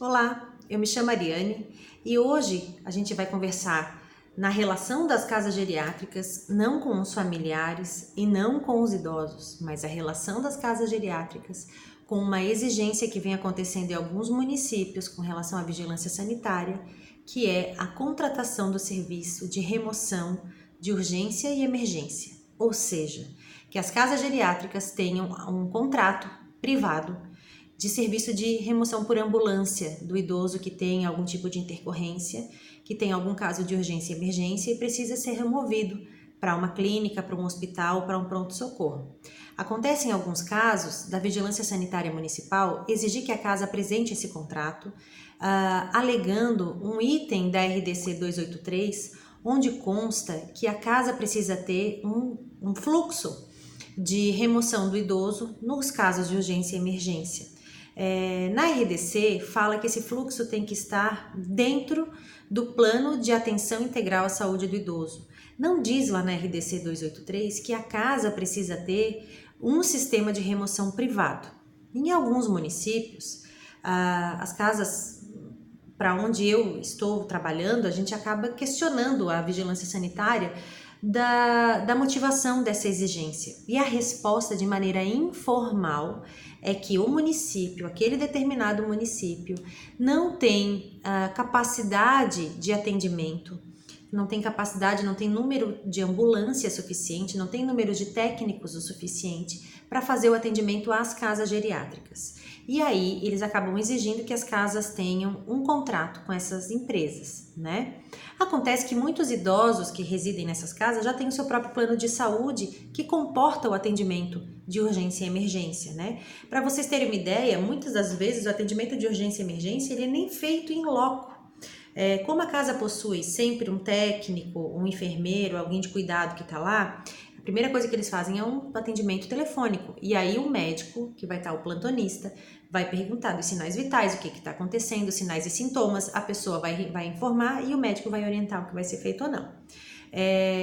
Olá, eu me chamo Ariane e hoje a gente vai conversar na relação das casas geriátricas, não com os familiares e não com os idosos, mas a relação das casas geriátricas com uma exigência que vem acontecendo em alguns municípios com relação à vigilância sanitária, que é a contratação do serviço de remoção de urgência e emergência, ou seja, que as casas geriátricas tenham um contrato privado de serviço de remoção por ambulância do idoso que tem algum tipo de intercorrência, que tem algum caso de urgência e emergência e precisa ser removido para uma clínica, para um hospital, para um pronto-socorro. Acontece em alguns casos da Vigilância Sanitária Municipal exigir que a casa apresente esse contrato, alegando um item da RDC 283, onde consta que a casa precisa ter um fluxo de remoção do idoso nos casos de urgência e emergência. Na RDC fala que esse fluxo tem que estar dentro do plano de atenção integral à saúde do idoso. Não diz lá na RDC 283 que a casa precisa ter um sistema de remoção privado. Em alguns municípios, as casas para onde eu estou trabalhando, a gente acaba questionando a vigilância sanitária da motivação dessa exigência. E a resposta de maneira informal é que o município, aquele determinado município, não tem capacidade de atendimento, não tem capacidade, não tem número de ambulância suficiente, não tem número de técnicos o suficiente para fazer o atendimento às casas geriátricas. E aí eles acabam exigindo que as casas tenham um contrato com essas empresas, né? Acontece que muitos idosos que residem nessas casas já têm o seu próprio plano de saúde que comporta o atendimento de urgência e emergência, né? Para vocês terem uma ideia, muitas das vezes o atendimento de urgência e emergência ele é nem feito em loco. Como a casa possui sempre um técnico, um enfermeiro, alguém de cuidado que está lá, a primeira coisa que eles fazem é um atendimento telefônico. E aí o médico, que vai estar o plantonista, vai perguntar dos sinais vitais, o que está acontecendo, sinais e sintomas, a pessoa vai informar e o médico vai orientar o que vai ser feito ou não.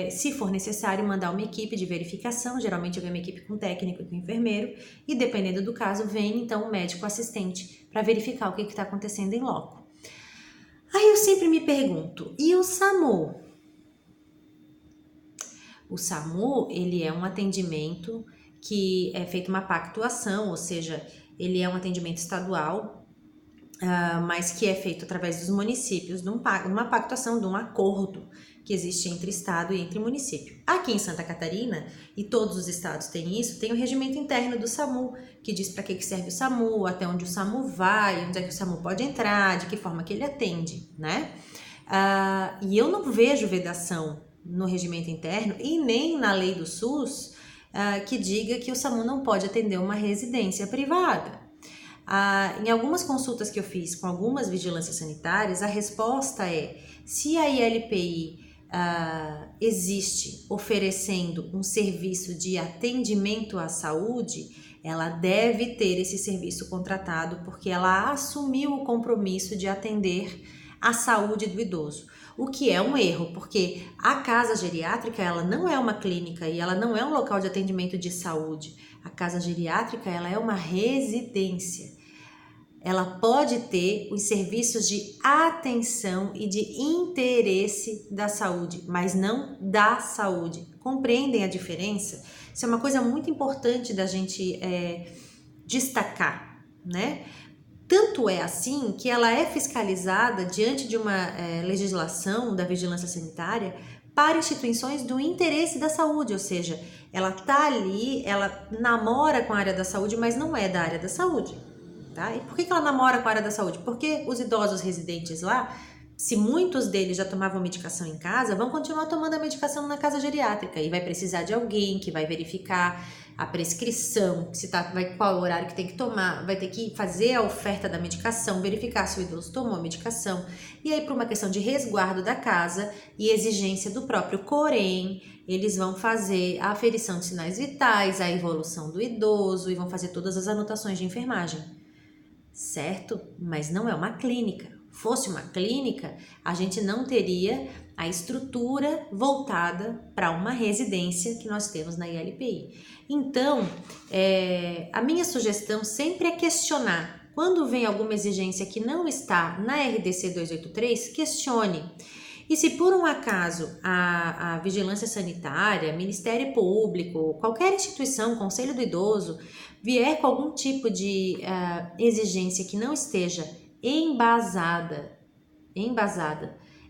Se for necessário, mandar uma equipe de verificação, geralmente vem uma equipe com técnico e com enfermeiro, e dependendo do caso, vem então o médico assistente para verificar o que está acontecendo em loco. Aí eu sempre me pergunto, e o SAMU? O SAMU, ele é um atendimento que é feito uma pactuação, ou seja, ele é um atendimento estadual, mas que é feito através dos municípios, de uma pactuação, de um acordo que existe entre estado e entre município. Aqui em Santa Catarina, e todos os estados têm isso, tem o regimento interno do SAMU, que diz para que serve o SAMU, até onde o SAMU vai, onde é que o SAMU pode entrar, de que forma que ele atende, né? E eu não vejo vedação no regimento interno e nem na lei do SUS que diga que o SAMU não pode atender uma residência privada. Em algumas consultas que eu fiz com algumas vigilâncias sanitárias, a resposta é: se a ILPI existe oferecendo um serviço de atendimento à saúde, ela deve ter esse serviço contratado porque ela assumiu o compromisso de atender a saúde do idoso. O que é um erro, porque a casa geriátrica ela não é uma clínica e ela não é um local de atendimento de saúde. A casa geriátrica ela é uma residência. Ela pode ter os serviços de atenção e de interesse da saúde, mas não da saúde. Compreendem a diferença? Isso é uma coisa muito importante da gente destacar, né? Tanto é assim que ela é fiscalizada diante de uma legislação da vigilância sanitária para instituições do interesse da saúde, ou seja, ela está ali, ela namora com a área da saúde, mas não é da área da saúde. Tá? E por que ela namora com a área da saúde? Porque os idosos residentes lá, se muitos deles já tomavam medicação em casa, vão continuar tomando a medicação na casa geriátrica e vai precisar de alguém que vai verificar a prescrição, qual horário que tem que tomar, vai ter que fazer a oferta da medicação, verificar se o idoso tomou a medicação. E aí, por uma questão de resguardo da casa e exigência do próprio Corém, eles vão fazer a aferição de sinais vitais, a evolução do idoso e vão fazer todas as anotações de enfermagem. Certo? Mas não é uma clínica. Fosse uma clínica, a gente não teria a estrutura voltada para uma residência que nós temos na ILPI. Então, a minha sugestão sempre é questionar Quando vem alguma exigência que não está na RDC 283, questione. E se por um acaso a Vigilância Sanitária, Ministério Público, qualquer instituição, Conselho do Idoso, vier com algum tipo de exigência que não esteja embasada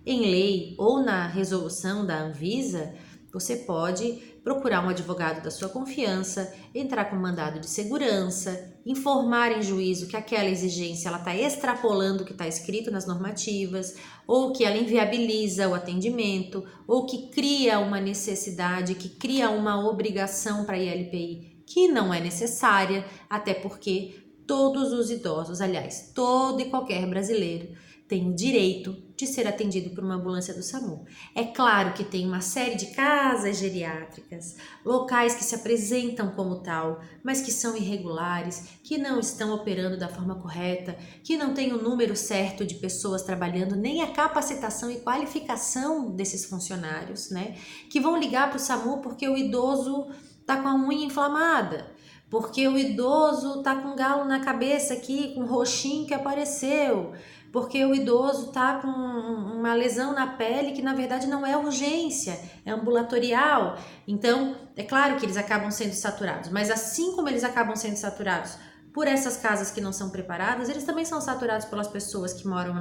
em lei ou na resolução da Anvisa, você pode procurar um advogado da sua confiança, entrar com mandado de segurança, informar em juízo que aquela exigência está extrapolando o que está escrito nas normativas, ou que ela inviabiliza o atendimento, ou que cria uma necessidade, que cria uma obrigação para a ILPI que não é necessária, até porque todos os idosos, aliás, todo e qualquer brasileiro, tem o direito de ser atendido por uma ambulância do SAMU. É claro que tem uma série de casas geriátricas, locais que se apresentam como tal, mas que são irregulares, que não estão operando da forma correta, que não tem o número certo de pessoas trabalhando, nem a capacitação e qualificação desses funcionários, né? Que vão ligar para o SAMU porque o idoso está com a unha inflamada, porque o idoso está com um galo na cabeça aqui, com um roxinho que apareceu, porque o idoso está com uma lesão na pele que na verdade não é urgência, é ambulatorial. Então, é claro que eles acabam sendo saturados, mas assim como eles acabam sendo saturados por essas casas que não são preparadas, eles também são saturados pelas pessoas que moram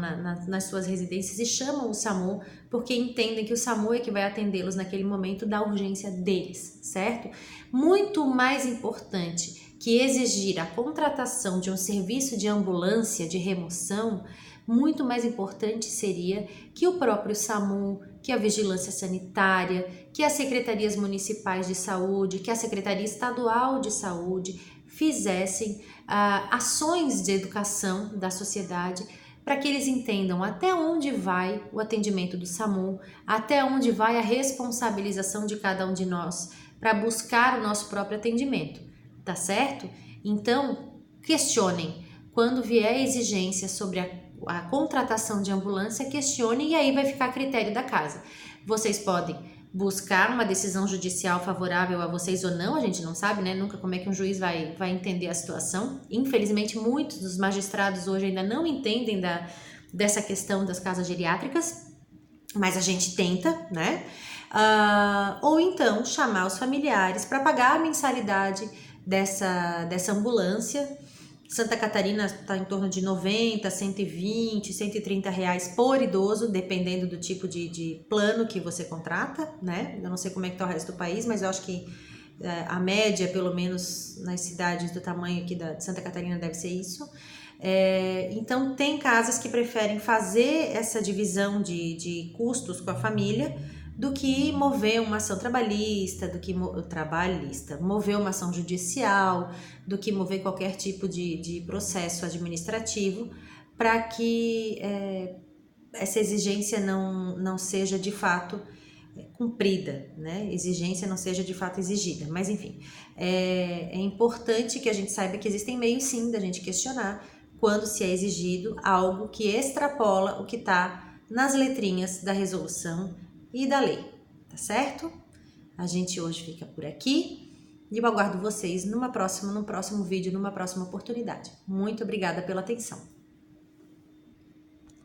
nas suas residências e chamam o SAMU porque entendem que o SAMU é que vai atendê-los naquele momento da urgência deles, certo? Muito mais importante que exigir a contratação de um serviço de ambulância de remoção, muito mais importante seria que o próprio SAMU, que a Vigilância Sanitária, que as secretarias municipais de saúde, que a Secretaria Estadual de Saúde fizessem ações de educação da sociedade para que eles entendam até onde vai o atendimento do SAMU, até onde vai a responsabilização de cada um de nós para buscar o nosso próprio atendimento, tá certo? Então, questionem. Quando vier exigência sobre a contratação de ambulância, questione e aí vai ficar a critério da casa. Vocês podem buscar uma decisão judicial favorável a vocês ou não, a gente não sabe, né? Nunca como é que um juiz vai entender a situação. Infelizmente, muitos dos magistrados hoje ainda não entendem dessa questão das casas geriátricas, mas a gente tenta, né? Ou então chamar os familiares para pagar a mensalidade dessa ambulância. Santa Catarina está em torno de 90, 120, 130 reais por idoso, dependendo do tipo de plano que você contrata, né? Eu não sei como é que está o resto do país, mas eu acho que a média, pelo menos nas cidades do tamanho aqui de Santa Catarina, deve ser isso. Então, tem casas que preferem fazer essa divisão de custos com a família do que mover uma ação trabalhista, mover uma ação judicial, do que mover qualquer tipo de processo administrativo para que essa exigência não seja de fato cumprida, né? Exigência não seja de fato exigida. Mas enfim, é importante que a gente saiba que existem meios sim da gente questionar quando se é exigido algo que extrapola o que está nas letrinhas da resolução e da lei, tá certo? A gente hoje fica por aqui e eu aguardo vocês num próximo vídeo, numa próxima oportunidade. Muito obrigada pela atenção.